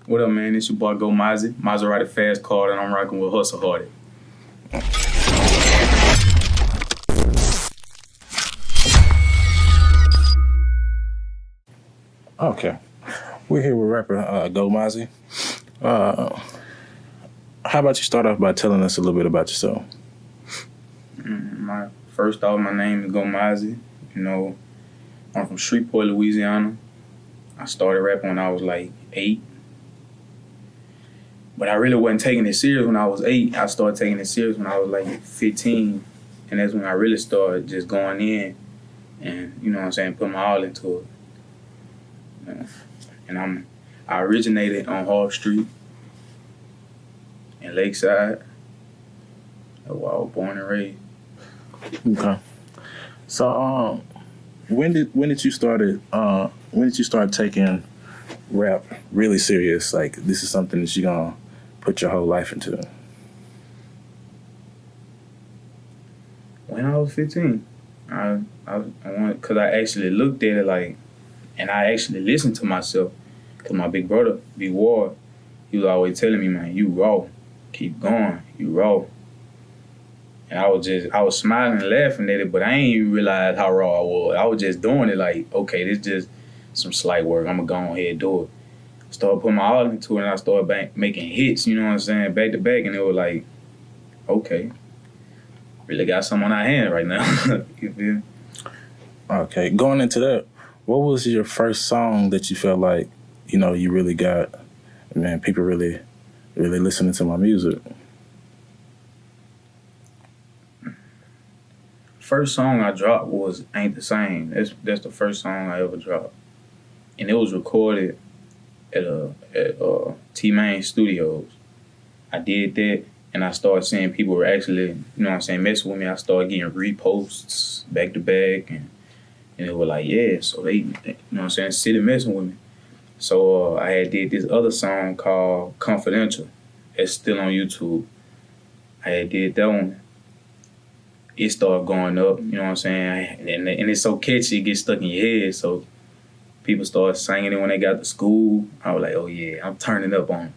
What up, man? It's your boy GeauxMozzi, Maserati Fast Car, and I'm rocking with Hustle Hardy. Okay. We're here with rapper GeauxMozzi. How about you start off by telling us a little bit about yourself? First off, my name is GeauxMozzi. You know, I'm from Shreveport, Louisiana. I started rapping when I was like 8. But I really wasn't taking it serious when I was 8. I started taking it serious when I was like 15. And that's when I really started just going in and, you know what I'm saying, put my all into it. You know? And I originated on Hall Street in Lakeside. That's where I was born and raised. Okay. So when did you start taking rap really serious? Like, this is something that you're gonna put your whole life into? When I was 15, I wanted, because I actually looked at it like, and I actually listened to myself. Because my big brother, B Ward, he was always telling me, man, you raw, keep going, you raw. And I was smiling and laughing at it, but I ain't even realize how raw I was. I was just doing it like, okay, this just some slight work. I'm going to go ahead and do it. Started putting my all into it, and I started making hits, you know what I'm saying, back to back. And it was like, okay, really got something on our hand right now. You feel me? Okay, going into that, what was your first song that you felt like, you know, you really got, man, people really listening to my music? First song I dropped was Ain't the Same. That's the first song I ever dropped. And it was recorded at T-Main Studios. I did that, and I started seeing people were actually, you know what I'm saying, messing with me. I started getting reposts back to back, and it was like, yeah, so they, you know what I'm saying, sitting messing with me. So I had did this other song called Confidential. It's still on YouTube. I had did that one. It started going up, you know what I'm saying? And it's so catchy, it gets stuck in your head. So people started singing it when they got to school. I was like, oh yeah, I'm turning up on them.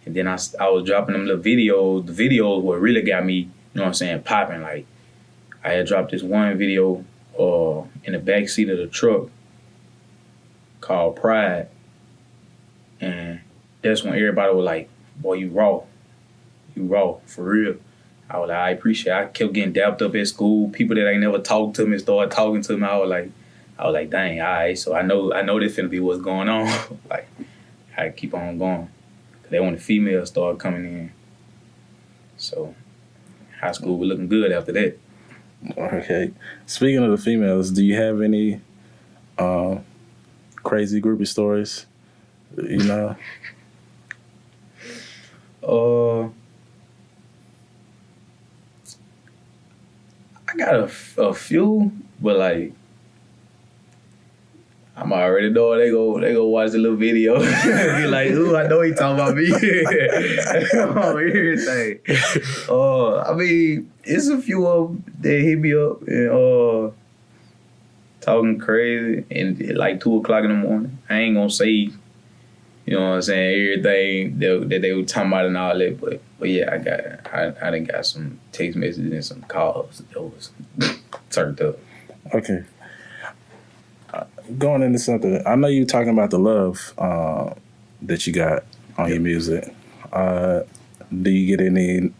And then I was dropping them little videos. The videos what really got me, you know what I'm saying, popping. Like, I had dropped this one video in the backseat of the truck called Pride. And that's when everybody was like, boy, you raw, for real. I was like, I appreciate it. I kept getting dapped up at school. People that ain't never talked to me started talking to me. I was like, dang, all right. So I know this finna be what's going on. Like, I keep on going. Cause then when the females started coming in, so high school was looking good after that. Okay. Speaking of the females, do you have any crazy groupie stories? You know? I got a few, but like, I'm already know they go watch the little video and be like, ooh, I know he talking about me. Everything. I mean, it's a few of them that hit me up and talking crazy, and at like 2 o'clock in the morning. I ain't gonna say, you know what I'm saying, everything that they were talking about and all that, but yeah, I done got some text messages and some calls that was turned up. Okay. Going into something, I know you talking about the love that you got on your music. Do you get any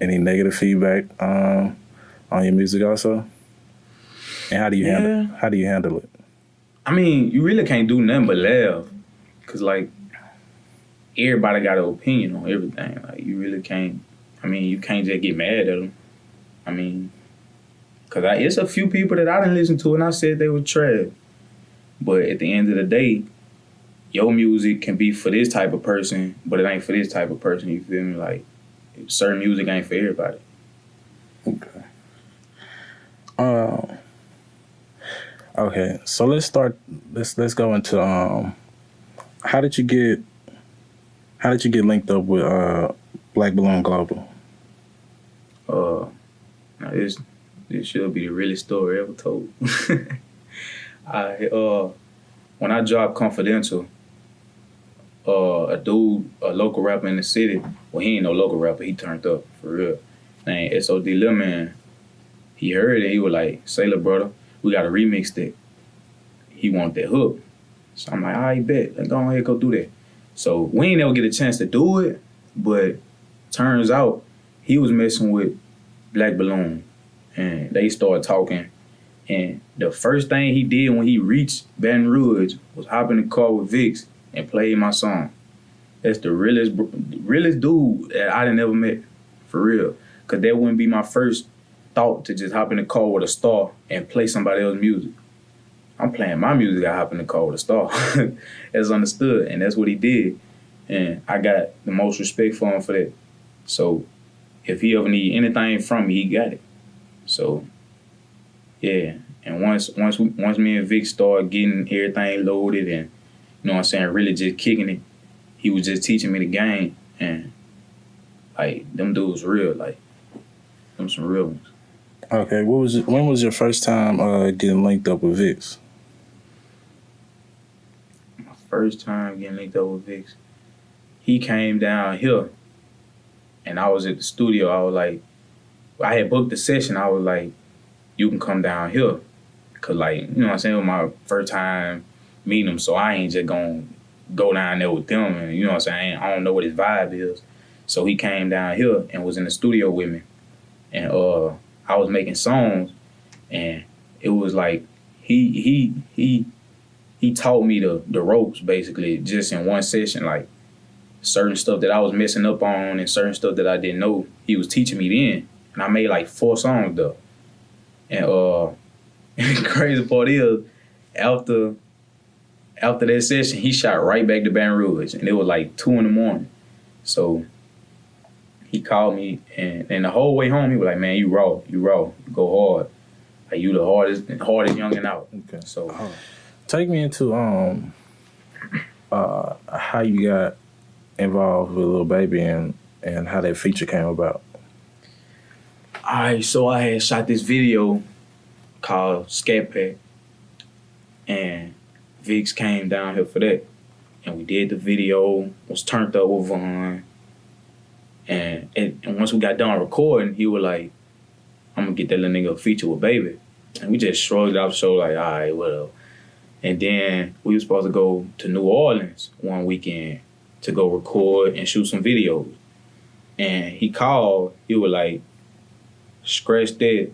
negative feedback on your music also? And how do you handle it? I mean, you really can't do nothing but laugh, cause like everybody got an opinion on everything. Like, you really can't. I mean, you can't just get mad at them. I mean, cause it's a few people that I didn't listen to and I said they were trash. But at the end of the day, your music can be for this type of person, but it ain't for this type of person. You feel me? Like, certain music ain't for everybody. Okay. Okay. So let's start. Let's go into how did you get linked up with Black Balloon Global? Now this should be the realest story ever told. When I dropped Confidential, a dude, a local rapper in the city. Well, he ain't no local rapper. He turned up for real. Named SODLiMan. He heard it. He was like, "Say, little brother, we got a remix that." He want that hook. So I'm like, "All right, bet. Let's go ahead, go do that." So we ain't never get a chance to do it, but turns out he was messing with Black Balloon, and they started talking. And the first thing he did when he reached Baton Rouge was hop in the car with Vicks and play my song. That's the realest dude that I done ever met, for real. Cause that wouldn't be my first thought to just hop in the car with a star and play somebody else's music. I'm playing my music, I hop in the car with a star. That's understood, and that's what he did. And I got the most respect for him for that. So if he ever need anything from me, he got it. So yeah. And once me and Vic started getting everything loaded and, you know what I'm saying, really just kicking it, he was just teaching me the game. And like them dudes real, like them some real ones. Okay, when was your first time getting linked up with Vicks? My first time getting linked up with Vicks, he came down here and I was at the studio. I was like, I had booked the session. I was like, you can come down here. Cause like, you know what I'm saying, it was my first time meeting him, so I ain't just gonna go down there with them and, you know what I'm saying, I don't know what his vibe is. So he came down here and was in the studio with me. And I was making songs and it was like he taught me the ropes basically just in one session, like certain stuff that I was messing up on and certain stuff that I didn't know, he was teaching me then. And I made like 4 songs though. And the crazy part is, after that session, he shot right back to Baton Rouge, and it was like 2 a.m. So he called me, and the whole way home, he was like, "Man, you raw, go hard. Like you the hardest youngin' out." Okay. So take me into how you got involved with Lil Baby and how that feature came about. All right, so I had shot this video called Scat Pack, and Vicks came down here for that, and we did the video, was turned up with Vaughn, and once we got done recording, he was like, "I'm gonna get that little nigga a feature with Baby," and we just shrugged it off the show like, "All right, whatever." And then we were supposed to go to New Orleans one weekend to go record and shoot some videos, and he called, he was like, "Scratch that.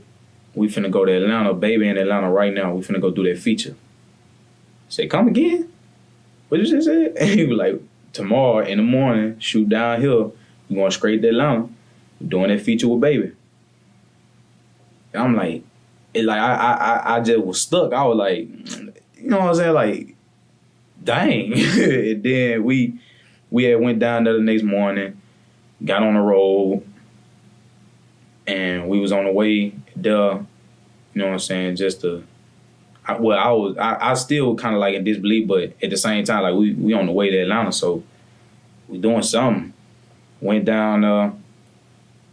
We finna go to Atlanta, Baby in Atlanta right now. We finna go do that feature." I said, "Come again? What you just said?" And he was like, "Tomorrow in the morning, shoot down here. We going straight to Atlanta. We're doing that feature with Baby." And I'm like, I just was stuck. I was like, you know what I'm saying? Like, dang. And then we had went down there the next morning, got on the road, and we was on the way there, you know what I'm saying, just to, I still kind of like in disbelief, but at the same time, like we on the way to Atlanta, so we doing something. Went down there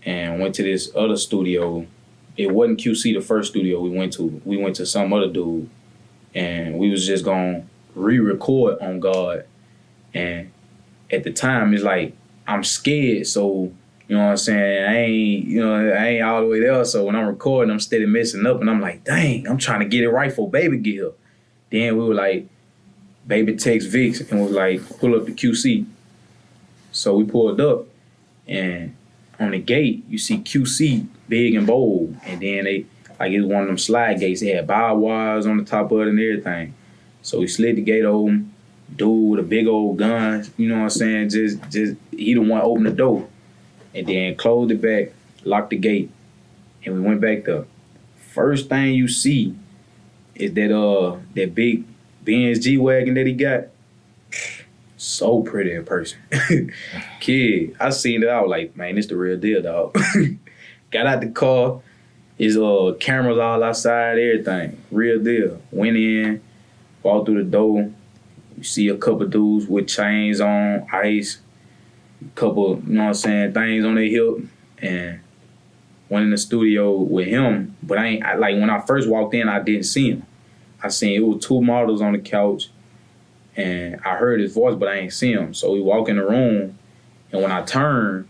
and went to this other studio. It wasn't QC, the first studio we went to. We went to some other dude, and we was just gonna re-record on God. And at the time, it's like, I'm scared, so, you know what I'm saying, I ain't all the way there, so when I'm recording, I'm steady messing up, and I'm like, dang, I'm trying to get it right for Baby get here. Then we were like, Baby text Vicks and was like, pull up the QC. So we pulled up, and on the gate, you see QC big and bold, and then they, like, it was one of them slide gates. They had barbed wires on the top of it and everything. So we slid the gate open, dude with a big old gun, you know what I'm saying, just he the one opened the door. And then closed it back, locked the gate, and we went back there. First thing you see is that big Benz G-Wagon that he got. So pretty in person. Kid, I seen it, I was like, man, this the real deal, dog. Got out the car, his cameras all outside, everything. Real deal. Went in, walked through the door. You see a couple dudes with chains on, ice, couple, you know what I'm saying, things on their hip, and went in the studio with him. But like when I first walked in, I didn't see him. I seen it was 2 models on the couch, and I heard his voice, but I ain't see him. So we walk in the room, and when I turned,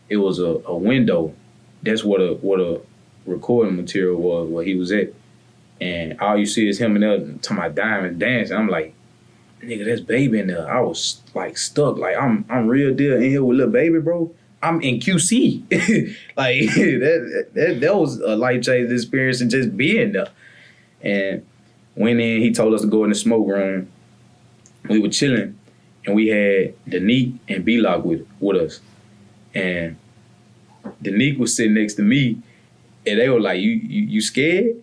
it was a window. That's what a recording material was, where he was at. And all you see is him and there to my diamond dancing. I'm like, nigga, that's Baby in there. I was like stuck. Like I'm real deal in here with Lil Baby, bro. I'm in QC. Like that was a life-changing experience and just being there. And went in, he told us to go in the smoke room. We were chilling, and we had Danique and B-Lock with us. And Danique was sitting next to me, and they were like, you scared?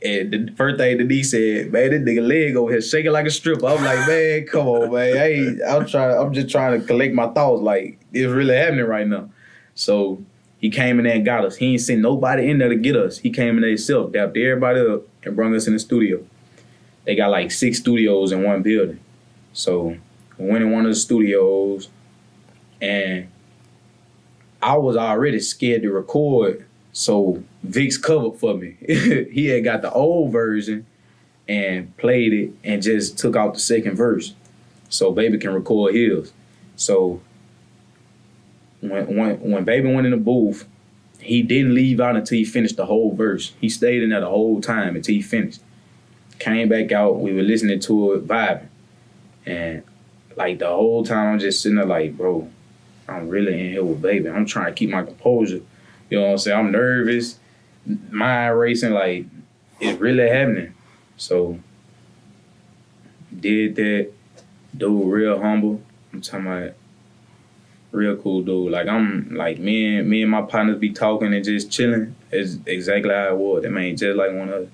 And the first thing Danique said, man, this nigga leg over here shaking like a stripper. I'm like, man, come on, man. I'm just trying to collect my thoughts. Like, it's really happening right now. So he came in there and got us. He ain't sent nobody in there to get us. He came in there himself, dapped everybody up, and brought us in the studio. They got like 6 studios in one building. So we went in one of the studios, and I was already scared to record, so Vicks covered for me. He had got the old version and played it and just took out the second verse so Baby can record his. So when Baby went in the booth, he didn't leave out until he finished the whole verse. He stayed in there the whole time until he finished. Came back out, we were listening to it, vibing. And like the whole time I'm just sitting there like, bro, I'm really in here with Baby. I'm trying to keep my composure. You know what I'm saying? I'm nervous, mind racing, like it's really happening. So did that. Dude real humble. I'm talking about real cool dude. Like I'm like me and my partners be talking and just chilling. It's exactly how it was. That man just like one of us.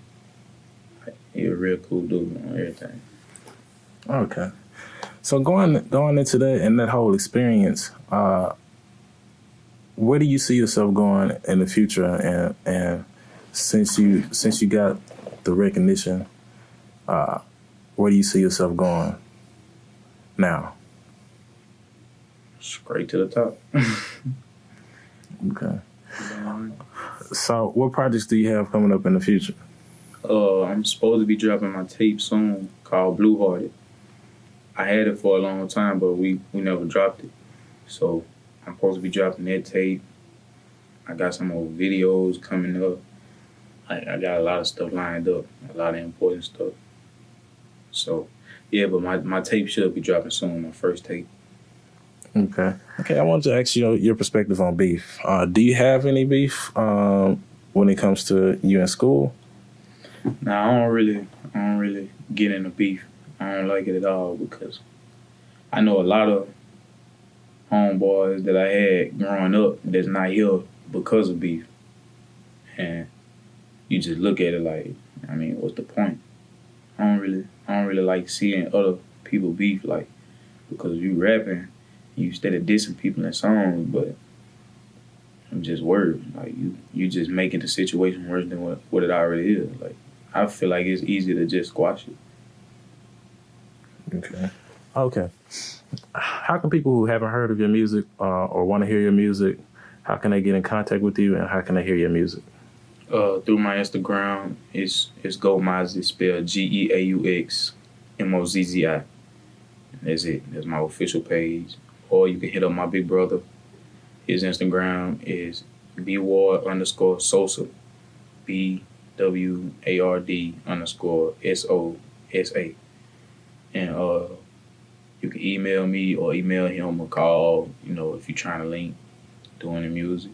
Like, he a real cool dude on everything. Okay. So going into that and that whole experience, where do you see yourself going in the future? And since you got the recognition, where do you see yourself going now? Straight to the top. Okay. So what projects do you have coming up in the future? I'm supposed to be dropping my tape soon called Blue Hearted. I had it for a long time, but we never dropped it. So I'm supposed to be dropping that tape. I got some more videos coming up. I got a lot of stuff lined up, a lot of important stuff. So, yeah, but my tape should be dropping soon, my first tape. Okay, I wanted to ask you your perspective on beef. Do you have any beef when it comes to you in school? Nah, I don't really get into beef. I don't like it at all because I know a lot of homeboys that I had growing up that's not here because of beef. And you just look at it like, I mean, what's the point? I don't really like seeing other people beef, like, because you rapping, you instead of dissing people in songs, but I'm just worried. Like you just making the situation worse than what it already is. Like I feel like it's easy to just squash it. Okay. How can people who haven't heard of your music or want to hear your music, how can they get in contact with you and how can they hear your music? Through my Instagram, it's GeauxMozzi, spelled GeauxMozzi. That's it. That's my official page. Or you can hit up my big brother. His Instagram is bward_Sosa, BWARD_SOSA. And you can email me or email him or call, if you're trying to link doing the music.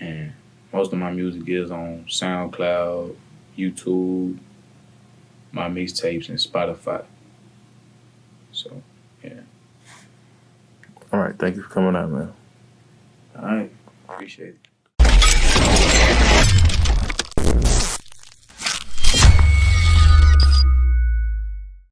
And most of my music is on SoundCloud, YouTube, my mixtapes, and Spotify. So, yeah. All right. Thank you for coming out, man. All right. Appreciate it.